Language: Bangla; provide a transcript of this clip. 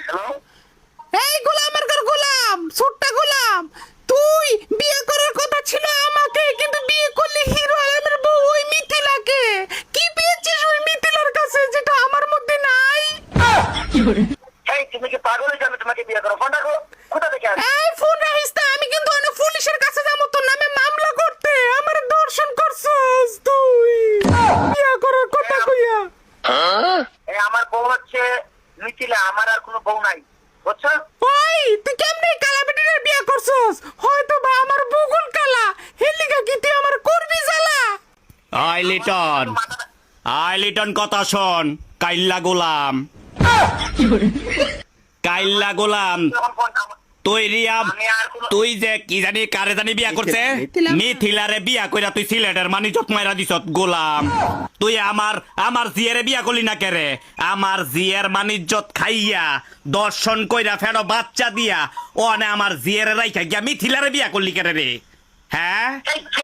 হ্যালো, এই গোলামের ঘর গোলাম, ছোট্ট গোলাম, তুই বিয়ে করার কথা ছিল আমাকে, কিন্তু বিয়ে করলি হিরো আলমের বউ ওই মিথিলাকে। কি পেয়েছিস ওই মিথিলার কাছে যেটা আমার মধ্যে নাই? এই তুমি কি পাগল হয়েছো? আমি তোমাকে বিয়ে করো, ফোন রাখো। কোথা থেকে আসছো? এই ফোন রাখিস না, আমি কিন্তু অনেক পুলিশের কাছে যাবো তোর নামে মামলা করতে। আমার দর্শন করছস তুই বিয়ে করার কথা কইয়া। এই আমার বউ হচ্ছে মিথিলা, আমার আর কোনো বউ নাই, বুঝছো? ওই তুই কেমনে কালা বেটির বিয়ে করছস? হয়তো বা আমার বগুল কালা, হেলিকা কি তুই আমার করবি জ্বালা? আই লিটন, আই লিটন কথা শোন। কাইল্লা গোলাম, কাইল্লা গোলাম, যখন ফোন আমার- তুই রিয়াম, আমি আর কোনো- তুই যে কি জানি কারে জানি বিয়া করছে, মিথিলারে বিয়া কইরা তুই সিলেটের মানিজত মাইরা দিছত গোলাম। তুই আমার জিয়ারে বিয়া করলি না কেরে? আমার জিয়ের মানিজ্জত খাইয়া দর্শন কইরা ফেরো বাচ্চা দিয়া ও আমার জিয়ের রাইখা গিয়া মিথিলারে বিয়া করলি কেরে রে? হ্যাঁ, এই